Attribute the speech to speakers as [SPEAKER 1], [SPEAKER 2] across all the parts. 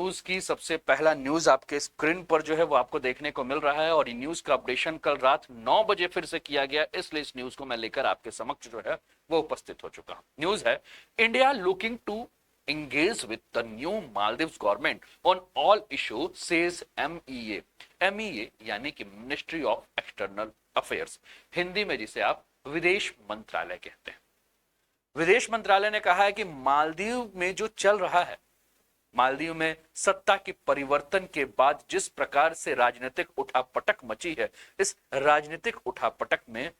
[SPEAKER 1] News की सबसे पहला न्यूज आपके स्क्रीन पर जो है वो आपको देखने को मिल रहा है और ये न्यूज का अपडेशन कल रात 9 बजे फिर से किया गया, इसलिए इस न्यूज को मैं लेकर आपके समक्ष जो है वो उपस्थित हो चुका हूं। न्यूज है, India looking to engage with the new Maldives government on all issue says MEA। MEA यानी कि ministry of external affairs, Hindi में जिसे आप विदेश मंत्रालय कहते हैं। विदेश मंत्रालय ने कहा है कि मालदीव में जो चल रहा है, मालदीव में सत्ता के परिवर्तन के बाद जिस प्रकार से राजनीतिक उठापटक मची है, इस राजनीतिक उठापटक में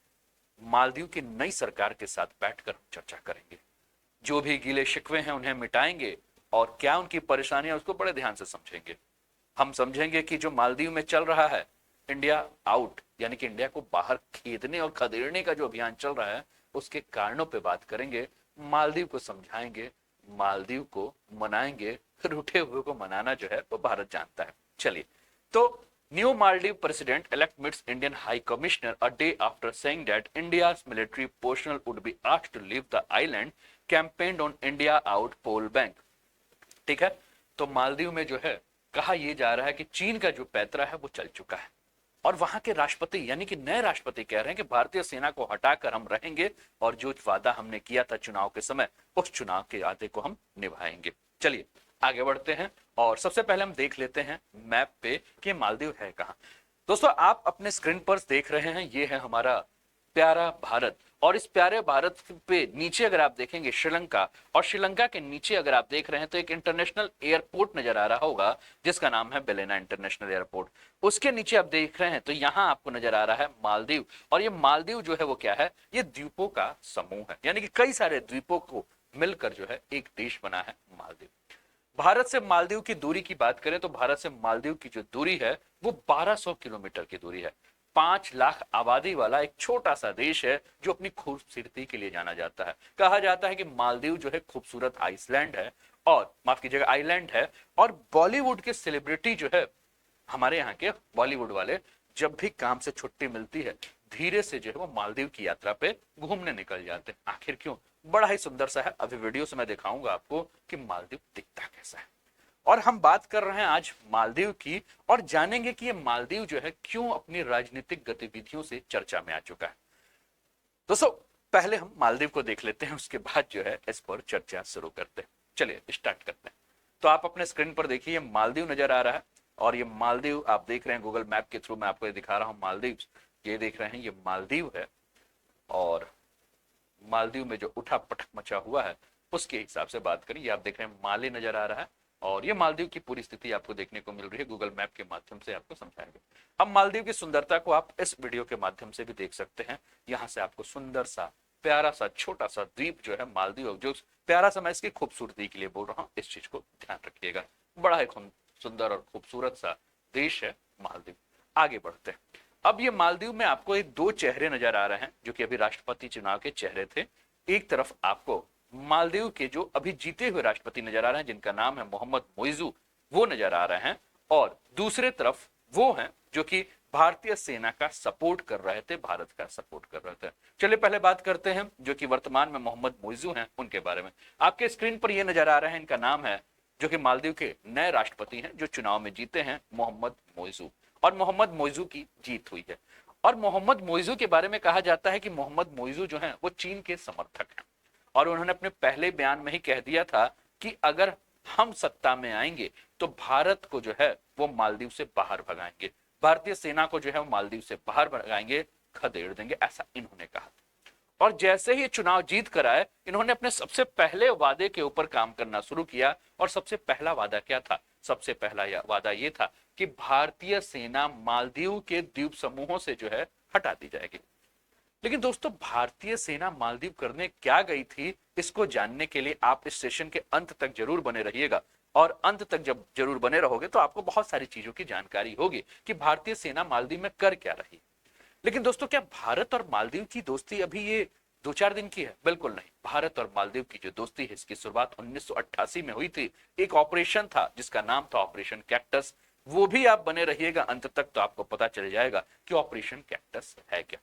[SPEAKER 1] मालदीव की नई सरकार के साथ बैठकर चर्चा करेंगे। जो भी गिले शिकवे हैं उन्हें मिटाएंगे और क्या उनकी परेशानियां उसको बड़े ध्यान से समझेंगे। हम समझेंगे कि जो मालदीव में चल रहा है, इंडिया आउट यानी कि इंडिया को बाहर खींचने और खदेड़ने का जो अभियान चल रहा है, उसके कारणों पे बात करेंगे, मालदीव को समझाएंगे, मालदीव को मनाएंगे। रूठे हुए को मनाना जो है वो भारत जानता है। चलिए, तो new Maldives president elect meets Indian High Commissioner a day after saying that India's military personnel would be asked to leave the island, campaigned on India out poll bank। ठीक है, तो मालदीव में जो है कहा यह जा रहा है कि चीन का जो पैतरा है वो चल चुका है और वहां के राष्ट्रपति यानी कि नए राष्ट्रपति कह रहे हैं कि भारतीय सेना को हटाकर हम रहेंगे और जो वादा हमने किया था चुनाव के समय, उस चुनाव के वादे को हम निभाएंगे। चलिए आगे बढ़ते हैं और सबसे पहले हम देख लेते हैं मैप पे कि मालदीव है कहां। दोस्तों, आप अपने स्क्रीन पर देख रहे हैं, ये है हमारा प्यारा भारत और इस प्यारे भारत पे नीचे अगर आप देखेंगे श्रीलंका, और श्रीलंका के नीचे अगर आप देख रहे हैं तो एक इंटरनेशनल एयरपोर्ट नजर आ रहा होगा जिसका नाम है बेलेना इंटरनेशनल एयरपोर्ट। उसके नीचे आप देख रहे हैं तो यहां आपको नजर आ रहा है मालदीव, और ये मालदीव जो है वो क्या है, ये द्वीपों का समूह है, यानी कि कई सारे द्वीपों को मिलकर जो है एक देश बना है मालदीव। भारत से मालदीव की दूरी की बात करें तो भारत से मालदीव की जो दूरी है वो 1200 किलोमीटर की दूरी है। 5 लाख आबादी वाला एक छोटा सा देश है जो अपनी खूबसूरती के लिए जाना जाता है। कहा जाता है कि मालदीव जो है खूबसूरत आइसलैंड है, और माफ कीजिएगा आइलैंड है, और बॉलीवुड के सेलिब्रिटी जो है, हमारे यहाँ के बॉलीवुड वाले, जब भी काम से छुट्टी मिलती है धीरे से जो है वो मालदीव की यात्रा पे घूमने निकल जाते हैं। आखिर क्यों? बड़ा ही सुंदर सा है, अभी वीडियो से मैं दिखाऊंगा आपको कि मालदीव दिखता कैसा है। और हम बात कर रहे हैं आज मालदीव की और जानेंगे कि ये मालदीव जो है क्यों अपनी राजनीतिक गतिविधियों से चर्चा में आ चुका है। दोस्तों, पहले हम मालदीव को देख लेते हैं, उसके बाद जो है इस पर चर्चा शुरू करते हैं। चलिए स्टार्ट करते हैं। तो आप अपने स्क्रीन पर देखिए मालदीव नजर आ रहा है और ये मालदीव आप देख रहे हैं गूगल मैप के थ्रू मैं आपको दिखा रहा हूं मालदीव। ये देख रहे हैं ये मालदीव है और मालदीव में जो उठा पटक मचा हुआ है उसके हिसाब से बात करें, ये आप देख रहे हैं माले नजर आ रहा है और ये मालदीव की पूरी स्थिति आपको देखने को मिल रही है, गूगल मैप के माध्यम से आपको समझाएंगे। अब मालदीव की सुंदरता को आप इस वीडियो के माध्यम से भी देख सकते हैं। यहाँ से आपको सुंदर सा प्यारा सा छोटा सा द्वीप जो है मालदीव, जो प्यारा सा मैं इसकी खूबसूरती के लिए बोल रहा हूँ, इस चीज को ध्यान रखिएगा। बड़ा ही सुंदर और खूबसूरत सा देश है मालदीव। आगे बढ़ते हैं। अब ये मालदीव में आपको एक दो चेहरे नजर आ रहे हैं जो कि अभी राष्ट्रपति चुनाव के चेहरे थे। एक तरफ आपको मालदीव के जो अभी जीते हुए राष्ट्रपति नजर आ रहे हैं जिनका नाम है मोहम्मद मोइजू, वो नजर आ रहे हैं, और दूसरे तरफ वो हैं जो कि भारतीय सेना का सपोर्ट कर रहे थे, भारत का सपोर्ट कर रहे थे। चलिए पहले बात करते हैं जो कि वर्तमान में मोहम्मद मोइजू हैं उनके बारे में। आपके स्क्रीन पर ये नजर आ रहे हैं, इनका नाम है, जो कि मालदीव के नए राष्ट्रपति हैं जो चुनाव में जीते हैं, मोहम्मद मोइजू। और मोहम्मद मोइजू की जीत हुई है। और मोहम्मद मोइजू के बारे में कहा जाता है कि मोहम्मद मोइजू जो हैं वो चीन के समर्थक हैं और उन्होंने अपने पहले बयान में ही कह दिया था कि अगर हम सत्ता में आएंगे तो भारत को जो है वो मालदीव से बाहर भगाएंगे, भारतीय सेना को जो है वो मालदीव से बाहर भगाएंगे, खदेड़ देंगे, ऐसा इन्होंने कहा। और जैसे ही चुनाव जीत कर आए, इन्होंने अपने सबसे पहले वादे के ऊपर काम करना शुरू किया। और सबसे पहला वादा क्या था? सबसे पहला वादा ये था कि भारतीय सेना मालदीव के द्वीप समूहों से जो है हटा दी जाएगी। लेकिन दोस्तों, भारतीय सेना मालदीव करने क्या गई थी, इसको जानने के लिए आप इस सेशन के अंत तक जरूर बने रहिएगा। और अंत तक जब जरूर बने रहोगे तो आपको बहुत सारी चीजों की जानकारी होगी कि भारतीय सेना मालदीव में कर क्या रही। लेकिन दोस्तों, क्या भारत और मालदीव की दोस्ती अभी ये 2-4 दिन की है? बिल्कुल नहीं। भारत और मालदीव की जो दोस्ती है इसकी शुरुआत 1988 में हुई थी। एक ऑपरेशन था जिसका नाम था ऑपरेशन कैक्टस। वो भी आप बने रहिएगा अंत तक तो आपको पता चल जाएगा कि ऑपरेशन कैक्टस है क्या।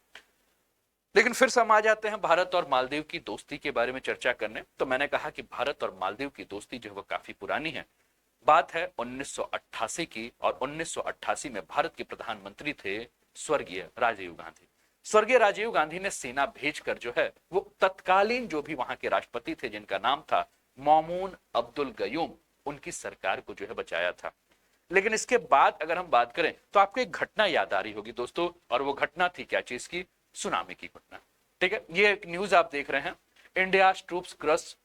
[SPEAKER 1] लेकिन फिर से हम आ जाते हैं भारत और मालदीव की दोस्ती के बारे में चर्चा करने। तो मैंने कहा कि भारत और मालदीव की दोस्ती जो है वो काफी पुरानी है। बात है 1988 की, और 1988 में भारत के प्रधानमंत्री थे स्वर्गीय राजीव गांधी। स्वर्गीय राजीव गांधी ने सेना भेजकर जो है वो तत्कालीन जो भी वहां के राष्ट्रपति थे जिनका नाम था मौमून अब्दुल गयूम, उनकी सरकार को जो है बचाया था। लेकिन इसके बाद अगर हम बात करें तो आपको एक घटना याद आ रही होगी दोस्तों, और वो घटना थी क्या चीज की? सुनामी की घटना। ठीक है, ये एक न्यूज आप देख रहे हैं, इंडिया ट्रूप्स क्रश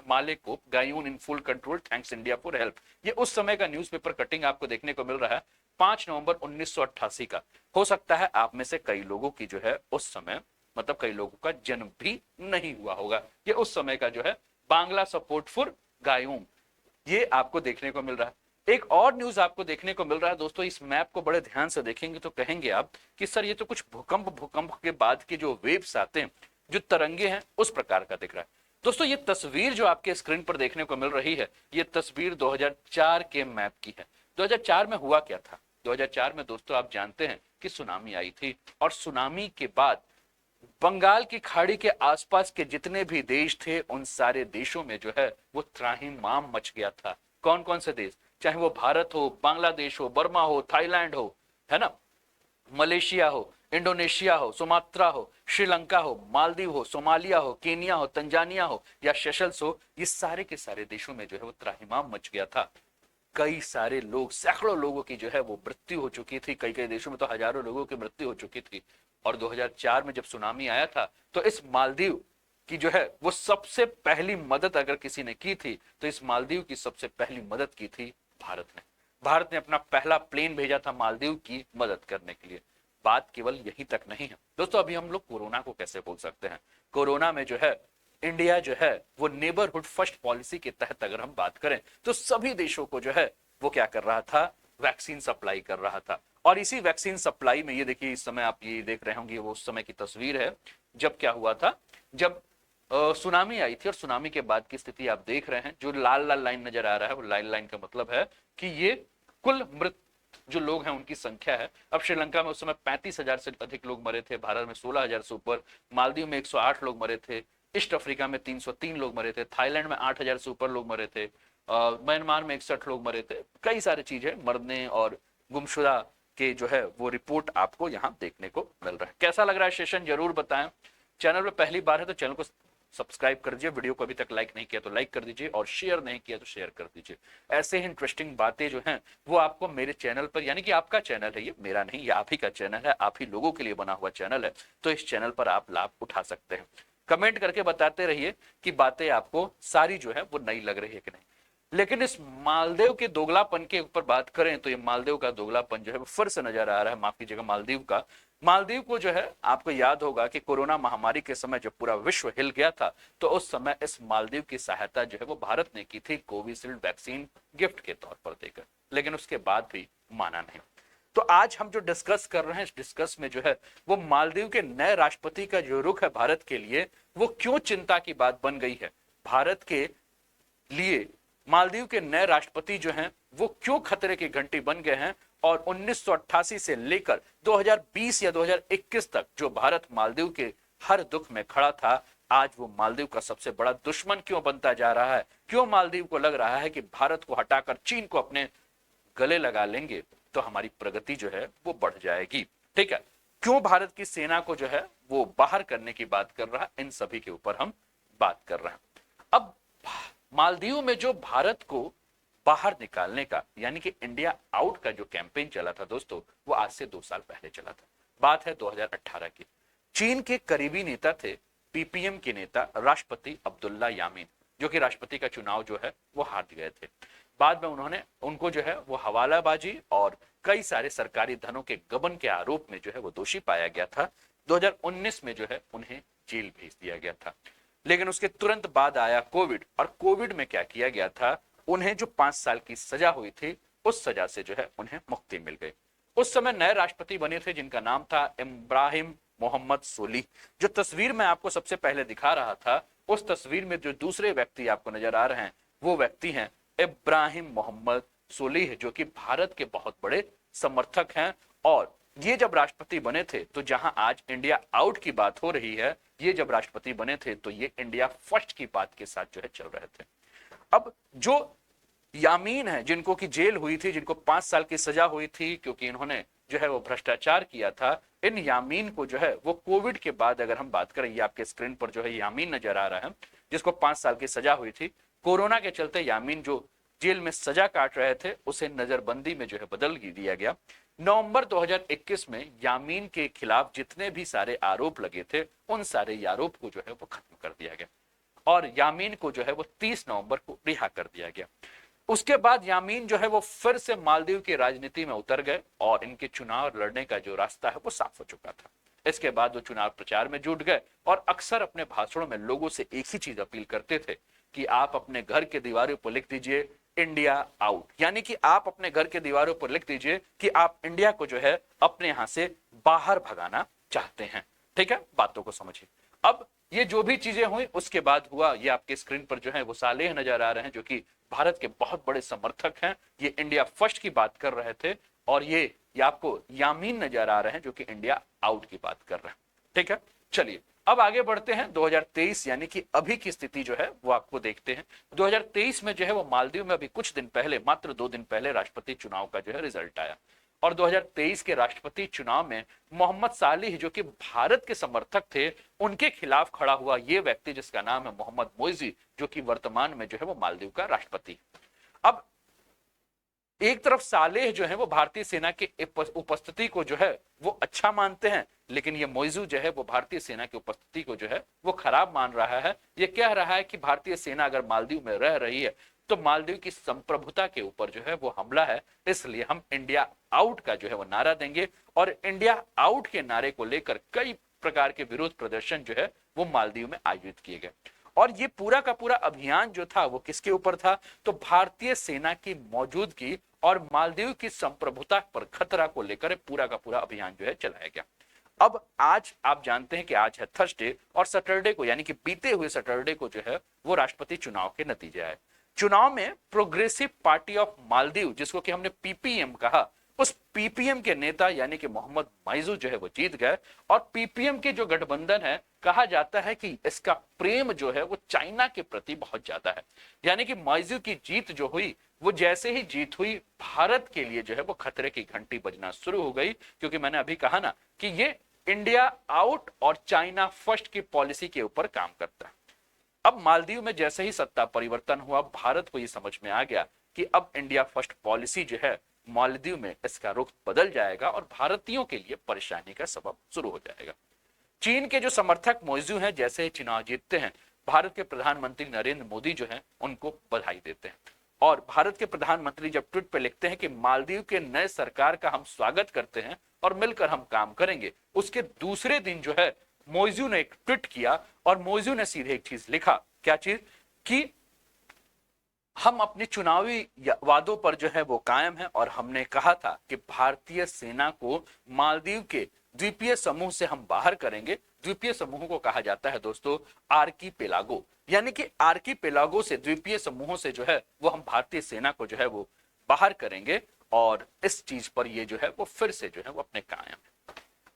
[SPEAKER 1] माले को गायून in full control, thanks India for help. ये उस समय का न्यूज़पेपर कटिंग आपको देखने को मिल रहा है, 5 नवंबर 1988 का। हो सकता है आप में से कई लोगों की जो है उस समय, मतलब कई लोगों का जन्म भी नहीं हुआ होगा। ये उस समय का जो है बांग्ला सपोर्ट फॉर गायूम, ये आपको देखने को मिल रहा है। एक और न्यूज आपको देखने को मिल रहा है दोस्तों, इस मैप को बड़े ध्यान से देखेंगे तो कहेंगे आप कि सर ये तो कुछ भूकंप के बाद के जो वेव्स आते हैं, जो तरंगे हैं, उस प्रकार का दिख रहा है। दोस्तों ये तस्वीर जो आपके स्क्रीन पर देखने को मिल रही है, ये तस्वीर 2004 के मैप की है। 2004 में हुआ क्या था? 2004 में दोस्तों आप जानते हैं कि सुनामी आई थी, और सुनामी के बाद बंगाल की खाड़ी के आसपास के जितने भी देश थे, उन सारे देशों में जो है वो त्राहिमाम मच गया था। कौन कौन से देश? चाहे वो भारत हो, बांग्लादेश हो, बर्मा हो, थाईलैंड हो, है ना, मलेशिया हो, इंडोनेशिया हो, सुमात्रा हो, श्रीलंका हो, मालदीव हो, सोमालिया हो, केनिया हो, तंजानिया हो या सेशल्स हो, ये सारे के सारे देशों में जो है वो त्राहिमाम मच गया था। कई सारे लोग, सैकड़ों लोगों की जो है वो मृत्यु हो चुकी थी, कई कई देशों में तो हजारों लोगों की मृत्यु हो चुकी थी। और 2004 में जब सुनामी आया था तो इस मालदीव की जो है वो सबसे पहली मदद अगर किसी ने की थी तो इस मालदीव की सबसे पहली मदद की थी भारत ने। भारत ने अपना पहला प्लेन भेजा था मालदीव की मदद करने के लिए। बात केवल यहीं तक नहीं है दोस्तों, अभी हम लोग कोरोना को कैसे बोल सकते हैं? कोरोना में जो है इंडिया जो है वो नेबरहुड फर्स्ट पॉलिसी के तहत अगर हम बात करें तो सभी देशों को जो है वो क्या कर रहा था? वैक्सीन सप्लाई कर रहा था। और इसी वैक्सीन सप्लाई में ये देखिए, इस समय आप ये देख रहे होंगे, वो उस समय की तस्वीर है जब क्या हुआ था, जब सुनामी आई थी। और सुनामी के बाद की स्थिति आप देख रहे हैं, जो लाल लाल लाइन नजर आ रहा है, वो लाल लाइन का मतलब है कि ये कुल मृत जो लोग हैं उनकी संख्या है। अब श्रीलंका में उस समय 35,000 से अधिक लोग मरे थे, भारत में 16,000 से ऊपर, मालदीव में 108 लोग मरे थे, ईस्ट अफ्रीका में 303 लोग मरे थे, थाईलैंड में 8,000 से ऊपर लोग मरे थे, म्यांमार में 61 लोग मरे थे। कई सारी चीजें मरने और गुमशुदा के जो है वो रिपोर्ट आपको यहाँ देखने को मिल रहा है। कैसा लग रहा है सेशन जरूर बताएं। चैनल पे पहली बार है तो चैनल को सब्सक्राइब कर दीजिए, वीडियो को अभी तक लाइक नहीं किया तो लाइक कर दीजिए, और शेयर नहीं किया तो शेयर कर दीजिए। ऐसे ही इंटरेस्टिंग बातें जो हैं वो आपको मेरे चैनल पर, यानी कि आपका चैनल है ये, मेरा नहीं, ये आप ही का चैनल है, आप ही लोगों के लिए बना हुआ चैनल है, तो इस चैनल पर आप लाभ उठा सकते हैं। कमेंट करके बताते रहिए कि बातें आपको सारी जो है वो नई लग रही है कि नहीं। लेकिन इस मालदीव के दोगलापन के ऊपर बात करें तो ये मालदीव का दोगलापन जो है वो फिर से नजर आ रहा है, माफ कीजिएगा, मालदीव का। मालदीव को जो है आपको याद होगा कि कोरोना महामारी के समय जब पूरा विश्व हिल गया था तो उस समय इस मालदीव की सहायता जो है वो भारत ने की थी कोविशील्ड वैक्सीन गिफ्ट के तौर पर देकर, लेकिन उसके बाद भी माना नहीं। तो आज हम जो डिस्कस कर रहे हैं, इस डिस्कस में जो है वो मालदीव के नए राष्ट्रपति का जो रुख है भारत के लिए, वो क्यों चिंता की बात बन गई है। भारत के लिए मालदीव के नए राष्ट्रपति जो हैं वो क्यों खतरे की घंटी बन गए हैं, और 1988 से लेकर 2020 या 2021 तक जो भारत मालदीव के हर दुख में खड़ा था, आज वो मालदीव का सबसे बड़ा दुश्मन क्यों बनता जा रहा है? क्यों मालदीव को लग रहा है कि भारत को हटाकर चीन को अपने गले लगा लेंगे तो हमारी प्रगति जो है वो बढ़ जाएगी? ठीक है, क्यों भारत की सेना को जो है वो बाहर करने की बात कर रहा है, इन सभी के ऊपर हम बात कर रहे हैं। अब मालदीव में जो भारत को बाहर निकालने का, यानी कि इंडिया आउट का जो कैंपेन चला था दोस्तों, वो आज से 2 साल पहले चला था। बात है 2018 की। चीन के करीबी नेता थे पीपीएम के नेता राष्ट्रपति अब्दुल्ला यामीन, जो कि राष्ट्रपति का चुनाव जो है वो हार गए थे। बाद में उन्होंने उनको जो है वो हवालाबाजी और कई सारे सरकारी धनों के गबन के आरोप में जो है वो दोषी पाया गया था। 2019 में जो है उन्हें जेल भेज दिया गया था। लेकिन उसके तुरंत बाद आया कोविड, और कोविड में क्या किया गया था, उन्हें जो 5 साल की सजा हुई थी उस सजा से जो है उन्हें मुक्ति मिल गई। उस समय नए राष्ट्रपति बने थे जिनका नाम था इब्राहिम मोहम्मद सोलिह। जो तस्वीर मैं आपको सबसे पहले दिखा रहा था, उस तस्वीर में जो दूसरे व्यक्ति आपको नजर आ रहे हैं वो व्यक्ति हैं इब्राहिम मोहम्मद सोलिह, जो कि भारत के बहुत बड़े समर्थक हैं। और ये जब राष्ट्रपति बने थे तो जहां आज इंडिया आउट की बात हो रही है, ये जब राष्ट्रपति बने थे तो ये इंडिया फर्स्ट की बात के साथ जो है चल रहे थे। अब जो यामीन है, जिनको की जेल हुई थी, जिनको 5 साल की सजा हुई थी क्योंकि इन्होंने जो है वो भ्रष्टाचार किया था, इन यामीन को जो है वो कोविड के बाद, अगर हम बात करें, ये आपके स्क्रीन पर जो है यामीन नजर आ रहा है, जिसको 5 साल की सजा हुई थी, कोरोना के चलते यामीन जो जेल में सजा काट रहे थे उसे नजरबंदी में जो है बदल दिया गया। नवंबर 2021 में यामीन के खिलाफ जितने भी सारे आरोप लगे थे उन सारे आरोप को जो है वो खत्म कर दिया गया और यामीन को जो है वो 30 नवंबर को रिहा कर दिया गया। उसके बाद यामीन जो है वो फिर से मालदीव की राजनीति में उतर गए और इनके चुनाव लड़ने का जो रास्ता है वो साफ हो चुका था। इसके बाद वो चुनाव प्रचार में जुट गए और अक्सर अपने भाषणों में लोगों से एक ही चीज अपील करते थे कि आप अपने घर के दीवारों पर लिख दीजिए इंडिया आउट, यानी कि आप अपने घर के दीवारों पर लिख दीजिए कि आप इंडिया को जो है अपने यहां से बाहर भगाना चाहते हैं। ठीक है, बातों को समझिए। अब ये जो भी चीजें हुई उसके बाद हुआ, ये आपके स्क्रीन पर जो है वो सालेह नजर आ रहे हैं, जो कि भारत के बहुत बड़े समर्थक हैं। ये इंडिया फर्स्ट की बात कर रहे थे और ये आपको यामीन नजर आ रहे हैं जो कि इंडिया आउट की बात कर रहे हैं। ठीक है, चलिए अब आगे बढ़ते हैं। 2023 यानी कि अभी की स्थिति जो है वो आपको देखते हैं। 2023 में जो है वो मालदीव में अभी कुछ दिन पहले, मात्र 2 दिन पहले राष्ट्रपति चुनाव का जो है रिजल्ट आया और 2023 के राष्ट्रपति चुनाव में मोहम्मद सालिह जो कि भारत के समर्थक थे, उनके खिलाफ खड़ा हुआ ये व्यक्ति जिसका नाम है मोहम्मद मोइजी, जो कि वर्तमान में जो है वो मालदीव का राष्ट्रपति। अब एक तरफ सालेह जो है वो भारतीय सेना के उपस्थिति को जो है वो अच्छा मानते हैं, लेकिन ये मोइजू जो है वो भारतीय सेना की उपस्थिति को जो है वो खराब मान रहा है। ये कह रहा है कि भारतीय सेना अगर मालदीव में रह रही है तो मालदीव की संप्रभुता के ऊपर जो है वो हमला है, इसलिए हम इंडिया आउट का जो है वो नारा देंगे। और इंडिया आउट के नारे को लेकर कई प्रकार के विरोध प्रदर्शन जो है वो मालदीव में आयोजित किए गए और ये पूरा का पूरा अभियान जो था वो किसके ऊपर था, तो भारतीय सेना की मौजूदगी और मालदीव की संप्रभुता पर खतरा को लेकर पूरा का पूरा अभियान जो है चलाया गया। अब आज आप जानते हैं कि आज है थर्सडे और सैटरडे को, यानी कि बीते हुए सैटरडे को जो है वो राष्ट्रपति चुनाव के नतीजे आए। चुनाव में प्रोग्रेसिव पार्टी ऑफ मालदीव, जिसको कि हमने पीपीएम कहा, उस पीपीएम के नेता यानी कि मोहम्मद माइजू जो है वो जीत गए। और पीपीएम के जो गठबंधन है, कहा जाता है कि इसका प्रेम जो है वो चाइना के प्रति बहुत ज्यादा है, यानी कि माइजू की जीत जो हुई वो जैसे ही जीत हुई भारत के लिए जो है वो खतरे की घंटी बजना शुरू हो गई, क्योंकि मैंने अभी कहा ना कि ये इंडिया आउट और चाइना फर्स्ट की पॉलिसी के ऊपर काम करता है। अब मालदीव में जैसे ही सत्ता परिवर्तन हुआ, भारत को ये समझ में आ गया कि अब इंडिया फर्स्ट पॉलिसी जो है मालदीव में इसका रुख बदल जाएगा और भारतीयों के लिए परेशानी का सबब शुरू हो जाएगा। चीन के जो समर्थक मौजूद हैं, जैसे ही चुनाव जीतते हैं, भारत के प्रधानमंत्री नरेंद्र मोदी जो हैं उनको बधाई देते हैं और भारत के प्रधानमंत्री जब ट्वीट पे लिखते हैं कि मालदीव के नए सरकार का हम स्वागत करते हैं और मिलकर हम काम करेंगे, उसके दूसरे दिन जो है मोइजू ने एक ट्वीट किया और मोइजू ने सीधे एक चीज लिखा। क्या चीज? कि हम अपने चुनावी वादों पर जो है वो कायम है और हमने कहा था कि भारतीय सेना को मालदीव के द्वीपीय समूह से हम बाहर करेंगे। द्वीपीय समूह को कहा जाता है दोस्तों आर्कीपेलागो, यानी कि आर्कीपेलागो से, द्वीपीय समूहों से जो है वो हम भारतीय सेना को जो है वो बाहर करेंगे और इस चीज पर ये जो है वो फिर से जो है वो अपने कायम है।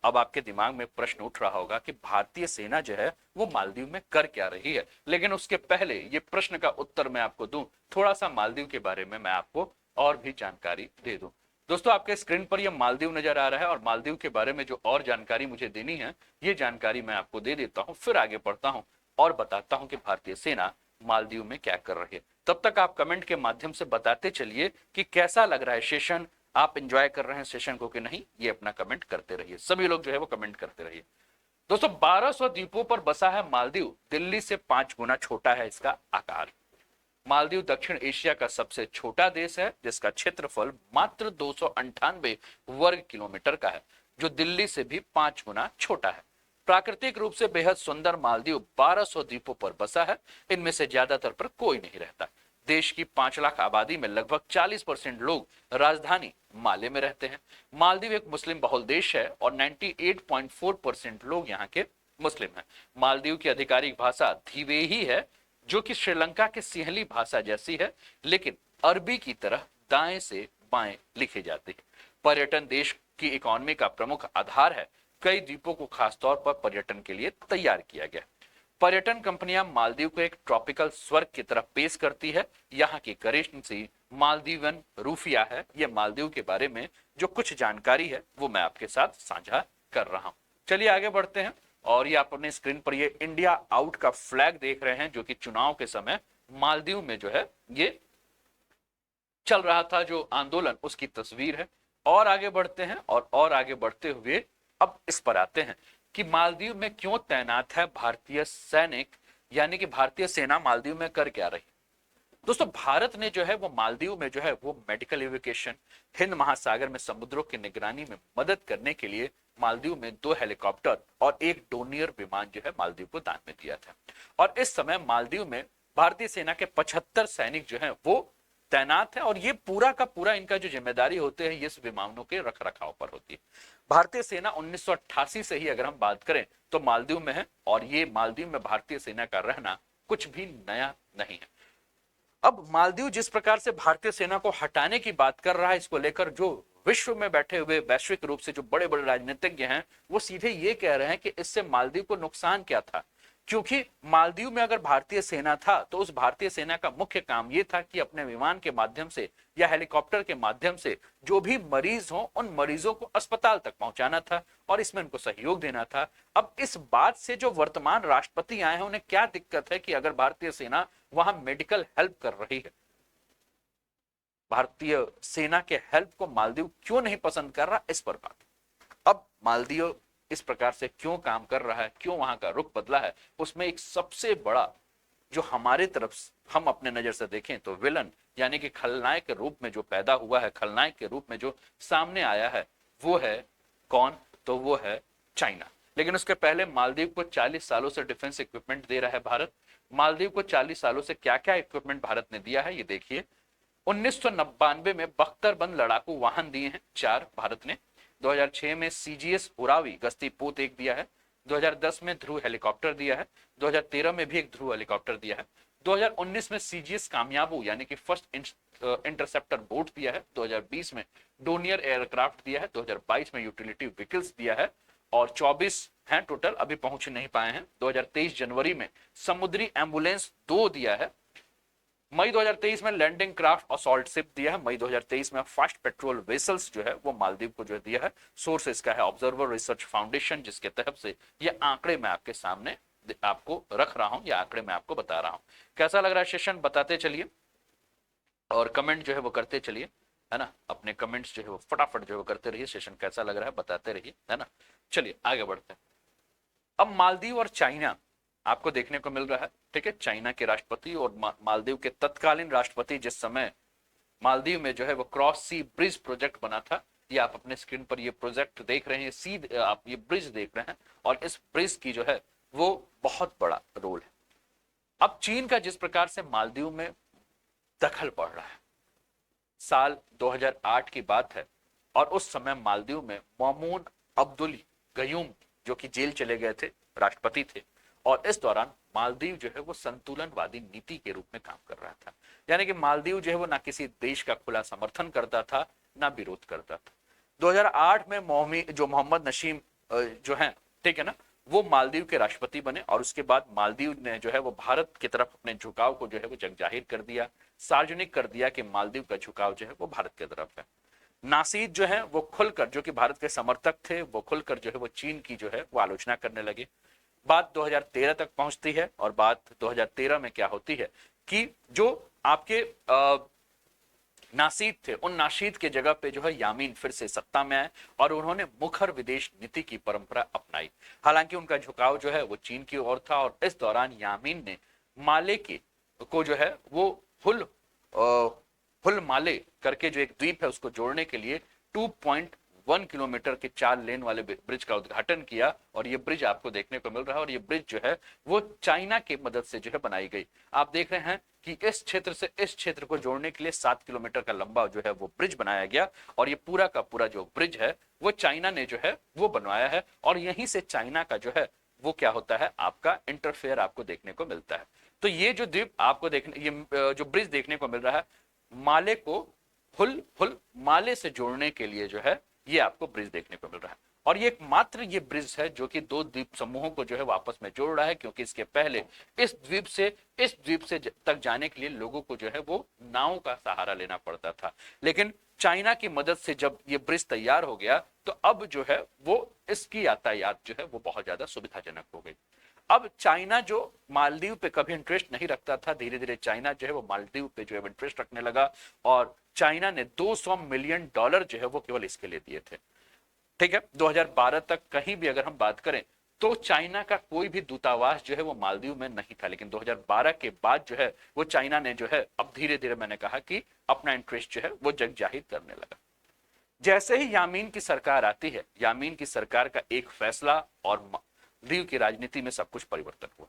[SPEAKER 1] अब आपके दिमाग में प्रश्न उठ रहा होगा कि भारतीय सेना जो है वो मालदीव में कर क्या रही है, लेकिन उसके पहले ये प्रश्न का उत्तर मैं आपको दूं, थोड़ा सा मालदीव के बारे में मैं आपको और भी जानकारी दे दूं। दोस्तों आपके स्क्रीन पर ये मालदीव नजर आ रहा है और मालदीव के बारे में जो और जानकारी मुझे देनी है ये जानकारी मैं आपको दे देता हूं, फिर आगे बढ़ता हूं और बताता हूं कि भारतीय सेना मालदीव में क्या कर रही है। तब तक आप कमेंट के माध्यम से बताते चलिए कि कैसा लग रहा है सेशन, आप एंजॉय कर रहे हैं सेशन को कि नहीं, ये अपना कमेंट करते रहिए। सभी लोग जो है वो कमेंट करते रहिए। दोस्तों 1200 द्वीपों पर बसा है मालदीव, दिल्ली से 5 गुना छोटा है इसका आकार। मालदीव दक्षिण एशिया का सबसे छोटा देश है जिसका क्षेत्रफल मात्र 298 वर्ग किलोमीटर का है, जो दिल्ली से भी 5 गुना छोटा है। प्राकृतिक रूप से बेहद सुंदर मालदीव 1200 द्वीपों पर बसा है, इनमें से ज्यादातर पर कोई नहीं रहता। देश की 5 लाख आबादी में लगभग 40% लोग राजधानी माले में रहते हैं। मालदीव एक मुस्लिम बहुल देश है और 98.4% लोग यहाँ के मुस्लिम हैं। मालदीव की आधिकारिक भाषा धीवेही है, जो कि श्रीलंका के सिंहली भाषा जैसी है, लेकिन अरबी की तरह दाएं से बाएं लिखी जाती है। पर्यटन देश की इकोनॉमी का प्रमुख आधार है। कई द्वीपों को खासतौर पर पर्यटन के लिए तैयार किया गया। पर्यटन कंपनियां मालदीव को एक ट्रॉपिकल स्वर्ग की तरफ पेश करती है। यहाँ की करेंसी मालदीवन रूफिया है। ये मालदीव के बारे में जो कुछ जानकारी है वो मैं आपके साथ साझा कर रहा हूं। चलिए आगे बढ़ते हैं। और ये आप अपने स्क्रीन पर ये इंडिया आउट का फ्लैग देख रहे हैं, जो कि चुनाव के समय मालदीव में जो है ये चल रहा था, जो आंदोलन, उसकी तस्वीर है। और आगे बढ़ते हैं और आगे बढ़ते हुए अब इस पर आते हैं कि मालदीव में क्यों तैनात है भारतीय सैनिक, यानी कि भारतीय सेना मालदीव में कर क्या रही। दोस्तों, भारत ने जो है वो मालदीव में जो है वो मेडिकल एविकेशन, हिंद महासागर में समुद्रों की निगरानी में मदद करने के लिए मालदीव में 2 हेलीकॉप्टर और 1 डोनियर विमान जो है मालदीव को दान में दिया था। और इस समय मालदीव में भारतीय सेना के 75 सैनिक जो है वो तैनात है, और ये पूरा का पूरा इनका जो जिम्मेदारी होते हैं इस विमानों के रख रखाव पर होती है। भारतीय सेना 1988 से ही अगर हम बात करें तो मालदीव में है, और ये मालदीव में भारतीय सेना का रहना कुछ भी नया नहीं है। अब मालदीव जिस प्रकार से भारतीय सेना को हटाने की बात कर रहा है, इसको लेकर जो विश्व में बैठे हुए वैश्विक रूप से जो बड़े बड़े राजनीतिज्ञ हैं वो सीधे ये कह रहे हैं कि इससे मालदीव को नुकसान क्या था। क्योंकि मालदीव में अगर भारतीय सेना था तो उस भारतीय सेना का मुख्य काम यह था कि अपने विमान के माध्यम से या हेलीकॉप्टर के माध्यम से जो भी मरीज हो उन मरीजों को अस्पताल तक पहुंचाना था और इसमें उनको सहयोग देना था। अब इस बात से जो वर्तमान राष्ट्रपति आए हैं उन्हें क्या दिक्कत है कि अगर भारतीय सेना वहां मेडिकल हेल्प कर रही है। भारतीय सेना के हेल्प को मालदीव क्यों नहीं पसंद कर रहा, इस पर बात। अब मालदीव इस प्रकार से क्यों काम कर रहा है, क्यों वहां का रुख बदला है, उसमें एक सबसे बड़ा जो हमारे तरफ हम अपने नजर से देखें तो विलन यानी कि खलनायक के रूप में जो पैदा हुआ है, खलनायक के रूप में जो सामने आया है, वो है कौन, तो वो है चाइना। लेकिन उसके पहले मालदीव को 40 सालों से डिफेंस इक्विपमेंट दे रहा है भारत। मालदीव को 40 सालों से क्या क्या इक्विपमेंट भारत ने दिया है ये देखिए। 1992 में बख्तरबंद लड़ाकू वाहन दिए हैं 4 भारत ने। 2006 में सीजीएस उरावी गश्ती पोत 1 दिया है। 2010 में ध्रुव हेलीकॉप्टर दिया है। 2013 में भी एक ध्रुव हेलीकॉप्टर दिया है। 2019 में सीजीएस कामयाबू यानी कि फर्स्ट इंटरसेप्टर बोट दिया है। 2020 में डोनियर एयरक्राफ्ट दिया है। 2022 में यूटिलिटी व्हीकल्स दिया है, और 24 हैं टोटल, अभी पहुंच नहीं पाए हैं। 2023 जनवरी में समुद्री एम्बुलेंस 2 दिया है। मई 2023 में लैंडिंग क्राफ्ट और सॉल्ट शिप दिया है। मई 2023 में फास्ट पेट्रोल वेसल्स जो है वो मालदीव को जो दिया है। सोर्स इसका है ऑब्जर्वर रिसर्च फाउंडेशन, जिसके तहत से ये आंकड़े मैं आपके सामने आपको रख रहा हूं, ये आंकड़े मैं आपको बता रहा हूं। कैसा लग रहा है सेशन, बताते चलिए और कमेंट जो है वो करते चलिए, है ना। अपने कमेंट्स जो है वो फटाफट जो है वो करते रहिए। सेशन कैसा लग रहा है बताते रहिए, है ना। चलिए आगे बढ़ते हैं। अब मालदीव और चाइना आपको देखने को मिल रहा है, ठीक है। चाइना के राष्ट्रपति और मालदीव के तत्कालीन राष्ट्रपति जिस समय मालदीव में जो है वो क्रॉस सी ब्रिज प्रोजेक्ट बना था, ये आप अपने स्क्रीन पर ये प्रोजेक्ट देख रहे हैं, सीधे आप ये ब्रिज देख रहे हैं, और इस ब्रिज की जो है वो बहुत बड़ा रोल है। अब चीन का जिस प्रकार से मालदीव में दखल पड़ रहा है, साल 2008 की बात है, और उस समय मालदीव में मामून अब्दुल गयूम जो कि जेल चले गए थे, राष्ट्रपति थे, और इस दौरान मालदीव जो है वो संतुलनवादी नीति के रूप में काम कर रहा था। यानी कि मालदीव जो है वो ना किसी देश का खुला समर्थन करता था ना विरोध करता था। 2008 में मोहम्मद नशीम जो है, ठीक है ना, वो मालदीव के राष्ट्रपति बने, और उसके बाद मालदीव ने जो है वो भारत की तरफ अपने झुकाव को जो है वो जग जाहिर कर दिया, सार्वजनिक कर दिया कि मालदीव का झुकाव जो है वो भारत की तरफ है। नासीद जो है वो खुलकर, जो कि भारत के समर्थक थे, वो खुलकर जो है वो चीन की जो है वो आलोचना करने लगे। बात 2013 तक पहुंचती है, और बात 2013 में क्या होती है कि जो आपके नासीद थे, उन नासीद के जगह पे जो है यामीन फिर से सत्ता में आए, और उन्होंने मुखर विदेश नीति की परंपरा अपनाई। हालांकि उनका झुकाव जो है वो चीन की ओर था, और इस दौरान यामीन ने माले को जो है वो हुल माले करके जो एक द्वीप है उसको जोड़ने के लिए 2.1 किलोमीटर के 4 लेन वाले ब्रिज का उद्घाटन किया, और ये ब्रिज आपको देखने को मिल रहा है, और ये ब्रिज जो है वो चाइना की मदद से जो है बनाई गई। आप देख रहे हैं कि इस क्षेत्र से इस क्षेत्र को जोड़ने के लिए 7 किलोमीटर का लंबा जो है वो ब्रिज बनाया गया, और ये पूरा का पूरा जो ब्रिज है वो चाइना ने जो है वो बनवाया है, और यहीं से चाइना का जो है वो क्या होता है, आपका इंटरफेयर आपको देखने को मिलता है। तो ये जो द्वीप आपको देखने, ये जो ब्रिज देखने को मिल रहा है, माले को हुल माले से जोड़ने के लिए जो है ये आपको ब्रिज देखने को मिल रहा है। और ये एकमात्र ये ब्रिज है जो कि दो द्वीप समूहों को जो है वापस में जोड़ रहा है, क्योंकि इसके पहले इस द्वीप से तक जाने के लिए लोगों को जो है वो नाव का सहारा लेना पड़ता था। लेकिन चाइना की मदद से जब ये ब्रिज तैयार हो गया तो अब जो है वो इसकी यातायात जो है वो बहुत ज्यादा सुविधाजनक हो गई। अब चाइना जो मालदीव पे कभी इंटरेस्ट नहीं रखता था, धीरे धीरे चाइना जो है वो मालदीव पे जो है इंटरेस्ट रखने लगा, और चाइना ने $200 मिलियन जो है वो केवल इसके लिए दिए थे। ठीक है, 2012 तक कहीं भी अगर हम बात करें तो चाइना का कोई भी दूतावास जो है वो मालदीव में नहीं था, लेकिन 2012 के बाद जो है वो चाइना ने जो है अब धीरे धीरे मैंने कहा कि अपना इंटरेस्ट जो है वो जग जाहिर करने लगा। जैसे ही यामीन की सरकार आती है, यामीन की सरकार का एक फैसला और मालदीव की राजनीति में सब कुछ परिवर्तन हुआ।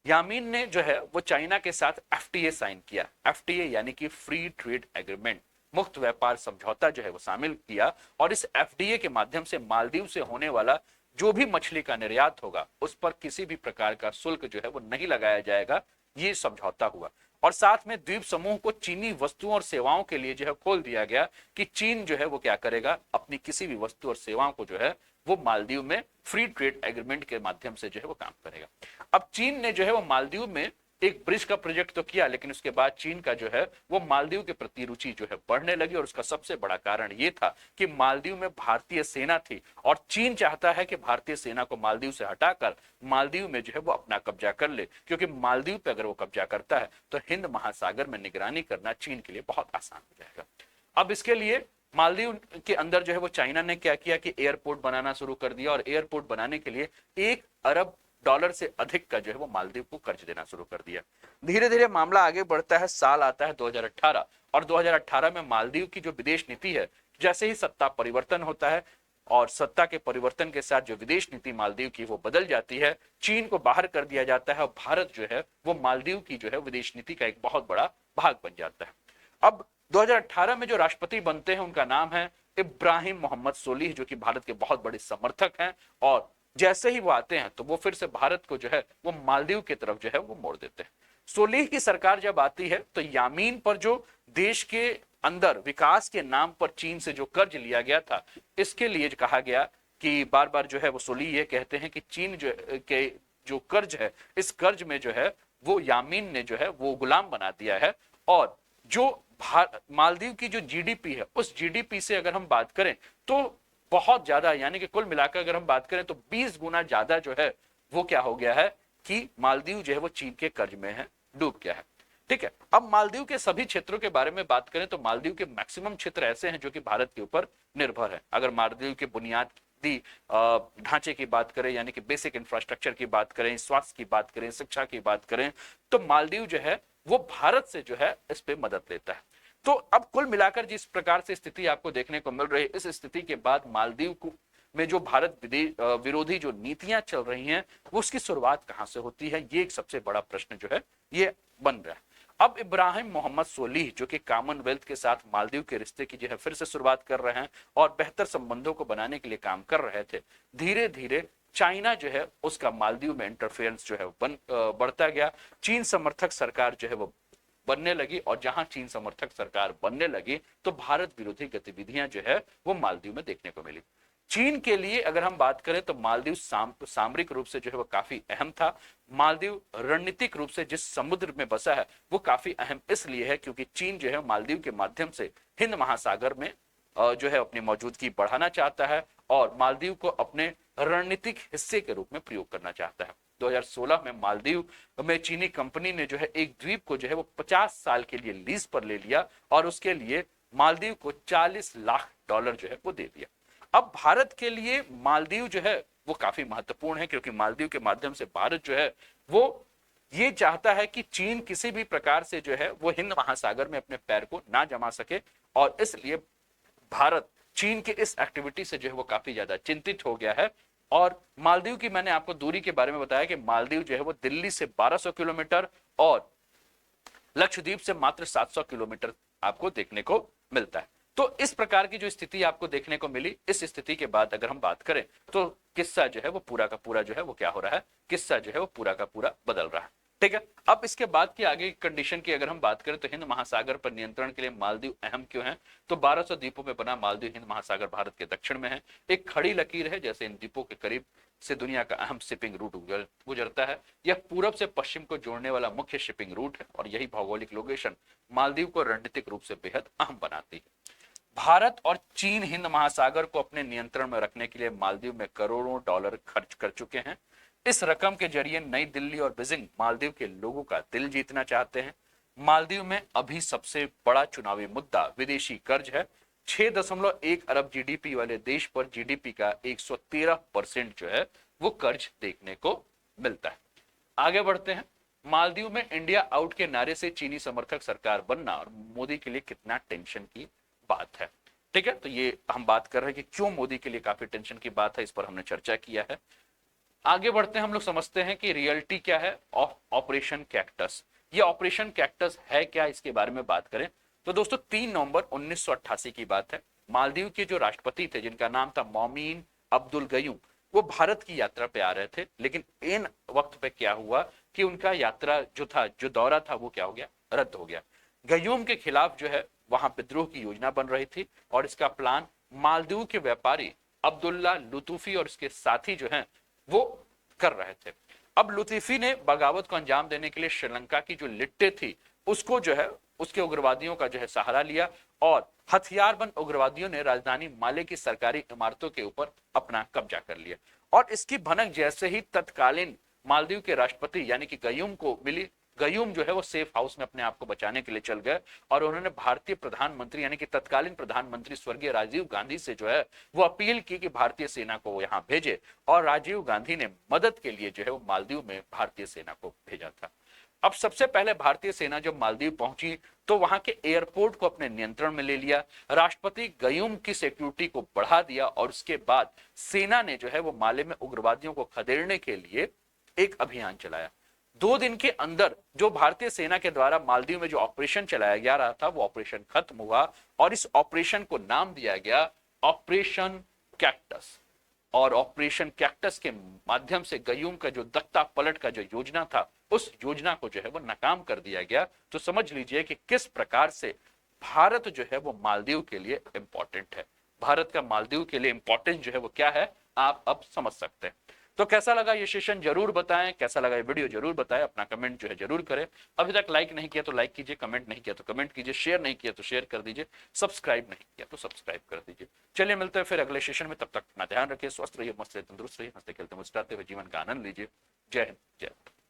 [SPEAKER 1] यामीन ने जो है वो चाइना के साथ एफटीए साइन किया। एफटीए यानी कि फ्री ट्रेड एग्रीमेंट, मुक्त व्यापार समझौता जो है वो शामिल किया, और इस एफडीए के माध्यम से मालदीव से होने वाला जो भी मछली का निर्यात होगा उस पर किसी भी प्रकार का शुल्क जो है वो नहीं लगाया जाएगा, ये समझौता हुआ। और साथ में द्वीप समूह को चीनी वस्तुओं और सेवाओं के लिए जो है खोल दिया गया कि चीन जो है वो क्या करेगा, अपनी किसी भी वस्तु और सेवाओं को जो है वो मालदीव में फ्री ट्रेड एग्रीमेंट के माध्यम से जो है वो काम करेगा। अब चीन ने जो है वो मालदीव में एक ब्रिज का प्रोजेक्ट तो किया, लेकिन उसके बाद चीन का जो है वो मालदीव के प्रति रुचि जो है बढ़ने लगी, और उसका सबसे बड़ा कारण ये था कि मालदीव में भारतीय सेना थी, और चीन चाहता है कि भारतीय सेना को मालदीव से हटाकर मालदीव में जो है वो अपना कब्जा कर ले, क्योंकि मालदीव पे अगर वो कब्जा करता है तो हिंद महासागर में निगरानी करना चीन के लिए बहुत आसान हो जाएगा। अब इसके लिए मालदीव के अंदर जो है वो चाइना ने क्या किया कि एयरपोर्ट बनाना शुरू कर दिया, और एयरपोर्ट बनाने के लिए $1 अरब से अधिक का जो है वो मालदीव को कर्ज देना शुरू कर दिया। धीरे धीरे मामला आगे बढ़ता है, साल आता है 2018, और 2018 में मालदीव की जो विदेश नीति है, जैसे ही सत्ता परिवर्तन होता है और सत्ता के परिवर्तन के साथ जो विदेश नीति मालदीव की वो बदल जाती है, चीन को बाहर कर दिया जाता है, और भारत जो है वो मालदीव की जो है विदेश नीति का एक बहुत बड़ा भाग बन जाता है। अब 2018 में जो राष्ट्रपति बनते हैं उनका नाम है इब्राहिम मोहम्मद सोलिह, जो कि भारत के बहुत बड़े समर्थक हैं, और जैसे ही वो आते हैं तो वो फिर से भारत को जो है वो मालदीव की तरफ जो है वो मोड़ देते हैं। सोलिह की सरकार जब आती है तो यामीन पर जो देश के अंदर विकास के नाम पर चीन से जो कर्ज लिया गया था, इसके लिए कहा गया कि बार बार जो है वो सोलिह ये कहते हैं कि चीन जो कर्ज है, इस कर्ज में जो है वो यामीन ने जो है वो गुलाम बना दिया है, और जो मालदीव की जो जीडीपी है उस जीडीपी से अगर हम बात करें तो बहुत ज्यादा, यानी कि कुल मिलाकर अगर हम बात करें तो 20 गुना ज्यादा जो है वो क्या हो गया है कि मालदीव जो है वो चीन के कर्ज में है, डूब गया है। ठीक है, अब मालदीव के सभी क्षेत्रों के बारे में बात करें तो मालदीव के मैक्सिमम क्षेत्र ऐसे हैं जो कि भारत के ऊपर निर्भर है। अगर मालदीव के बुनियादी ढांचे की बात करें, यानी कि बेसिक इंफ्रास्ट्रक्चर की बात करें, स्वास्थ्य की बात करें, शिक्षा की बात करें, तो मालदीव जो है वो भारत से जो है इस पे मदद लेता है। तो अब कुल मिलाकर जिस प्रकार से स्थिति आपको देखने को मिल रही है, इस स्थिति के बाद मालदीव को में जो भारत विरोधी जो नीतियां चल रही हैं वो उसकी शुरुआत कहां से होती है, ये एक सबसे बड़ा प्रश्न जो है ये बन रहा है। अब इब्राहिम मोहम्मद सोलिह जो कि कॉमनवेल्थ के साथ मालदीव के रिश्ते की जो है फिर से शुरुआत कर रहे हैं और बेहतर संबंधों को बनाने के लिए काम कर रहे थे, धीरे धीरे चाइना जो है उसका मालदीव में इंटरफेरेंस जो है बढ़ता गया। चीन समर्थक सरकार जो है वो बनने लगी, और जहां चीन समर्थक सरकार बनने लगी तो भारत विरोधी गतिविधियां जो है वो मालदीव में देखने को मिली। चीन के लिए अगर हम बात करें तो मालदीव सामरिक रूप से जो है वो काफी अहम था। मालदीव रणनीतिक रूप से जिस समुद्र में बसा है वो काफी अहम इसलिए है क्योंकि चीन जो है मालदीव के माध्यम से हिंद महासागर में जो है अपनी मौजूदगी बढ़ाना चाहता है, और मालदीव को अपने रणनीतिक हिस्से के रूप में प्रयोग करना चाहता है। 2016 में मालदीव में चीनी कंपनी ने जो है एक द्वीप को जो है वो 50 साल के लिए लीज पर ले लिया, और उसके लिए मालदीव को $40 लाख जो है वो दे दिया। अब भारत के लिए मालदीव जो है वो काफी महत्वपूर्ण है, क्योंकि मालदीव के माध्यम से भारत जो है वो ये चाहता है कि चीन किसी भी प्रकार से जो है वो हिंद महासागर में अपने पैर को ना जमा सके, और इसलिए भारत चीन के इस एक्टिविटी से जो है वो काफी ज्यादा चिंतित हो गया है। और मालदीव की मैंने आपको दूरी के बारे में बताया कि मालदीव जो है वो दिल्ली से 1200 किलोमीटर और लक्षद्वीप से मात्र 700 किलोमीटर आपको देखने को मिलता है। तो इस प्रकार की जो स्थिति आपको देखने को मिली, इस स्थिति के बाद अगर हम बात करें तो किस्सा जो है वो पूरा का पूरा जो है वो क्या हो रहा है, किस्सा जो है वो पूरा का पूरा बदल रहा है। ठीक है। अब इसके बाद की आगे कंडीशन की अगर हम बात करें तो हिंद महासागर पर नियंत्रण के लिए मालदीव अहम क्यों है? तो 1200 द्वीपों में बना मालदीव हिंद महासागर भारत के दक्षिण में है, एक खड़ी लकीर है, जैसे इन द्वीपों के करीब से दुनिया का अहम शिपिंग रूट गुजरता है। यह पूरब से पश्चिम को जोड़ने वाला मुख्य शिपिंग रूट है और यही भौगोलिक लोकेशन मालदीव को रणनीतिक रूप से बेहद अहम बनाती है। भारत और चीन हिंद महासागर को अपने नियंत्रण में रखने के लिए मालदीव में करोड़ों डॉलर खर्च कर चुके हैं। इस रकम के जरिए नई दिल्ली और बीजिंग मालदीव के लोगों का दिल जीतना चाहते हैं। मालदीव में अभी सबसे बड़ा चुनावी मुद्दा विदेशी कर्ज है। 6.1 अरब जीडीपी वाले देश पर जीडीपी का 113% जो है वो कर्ज देखने को मिलता है। आगे बढ़ते हैं। मालदीव में इंडिया आउट के नारे से चीनी समर्थक सरकार बनना और मोदी के लिए कितना टेंशन की बात है। ठीक है, तो ये हम बात कर रहे हैं कि क्यों मोदी के लिए काफी टेंशन की बात है, इस पर हमने चर्चा किया है। आगे बढ़ते हैं, हम लोग समझते हैं कि रियलिटी क्या है ऑपरेशन कैक्टस। ये ऑपरेशन कैक्टस है क्या, इसके बारे में बात करें तो दोस्तों 3 नवंबर 1988 की बात है। मालदीव के जो राष्ट्रपति थे जिनका नाम था मोमीन अब्दुल गयूम, वो भारत की यात्रा पे आ रहे थे, लेकिन इन वक्त पे क्या हुआ कि उनका यात्रा जो दौरा था वो क्या हो गया, रद्द हो गया। गयूम के खिलाफ जो है वहां विद्रोह की योजना बन रही थी और इसका प्लान मालदीव के व्यापारी अब्दुल्ला लुतूफी और इसके साथी जो हैं वो कर रहे थे। अब लुतीफी ने बगावत को अंजाम देने के लिए श्रीलंका की जो लिट्टे थी उसको जो है उसके उग्रवादियों का जो है सहारा लिया और हथियारबंद उग्रवादियों ने राजधानी माले की सरकारी इमारतों के ऊपर अपना कब्जा कर लिया। और इसकी भनक जैसे ही तत्कालीन मालदीव के राष्ट्रपति यानी कि गयूम को मिली, गयूम जो है वो सेफ हाउस में अपने आप को बचाने के लिए चल गए और उन्होंने भारतीय प्रधानमंत्री यानी कि तत्कालीन प्रधानमंत्री स्वर्गीय राजीव गांधी से जो है वो अपील की कि भारतीय सेना को वो यहां भेजे और राजीव गांधी ने मदद के लिए जो है वो मालदीव में भारतीय सेना को भेजा था। अब सबसे पहले भारतीय सेना जब मालदीव पहुंची तो वहां के एयरपोर्ट को अपने नियंत्रण में ले लिया, राष्ट्रपति गयूम की सिक्योरिटी को बढ़ा दिया और उसके बाद सेना ने जो है वो माले में उग्रवादियों को खदेड़ने के लिए एक अभियान चलाया। 2 दिन के अंदर जो भारतीय सेना के द्वारा मालदीव में जो ऑपरेशन चलाया जा रहा था वो ऑपरेशन खत्म हुआ और इस ऑपरेशन को नाम दिया गया ऑपरेशन कैक्टस। और ऑपरेशन कैक्टस के माध्यम से गयूम का जो तख्ता पलट का जो योजना था उस योजना को जो है वो नाकाम कर दिया गया। तो समझ लीजिए कि किस प्रकार से भारत जो है वो मालदीव के लिए इंपॉर्टेंट है। भारत का मालदीव के लिए इंपॉर्टेंस जो है वो क्या है आप अब समझ सकते हैं। तो कैसा लगा ये सेशन जरूर बताएं, कैसा लगा ये वीडियो जरूर बताएं, अपना कमेंट जो है जरूर करें। अभी तक लाइक नहीं किया तो लाइक कीजिए, कमेंट नहीं किया तो कमेंट कीजिए, शेयर नहीं किया तो शेयर कर दीजिए, सब्सक्राइब नहीं किया तो सब्सक्राइब कर दीजिए। चलिए मिलते हैं फिर अगले सेशन में, तब तक अपना ध्यान रखिए, स्वस्थ रहिए, मस्त रहिए, तंदुरुस्त रहिए, हंसते खेलते मुस्कुराते हुए जीवन का आनंद लीजिए। जय हिंद, जय भारत।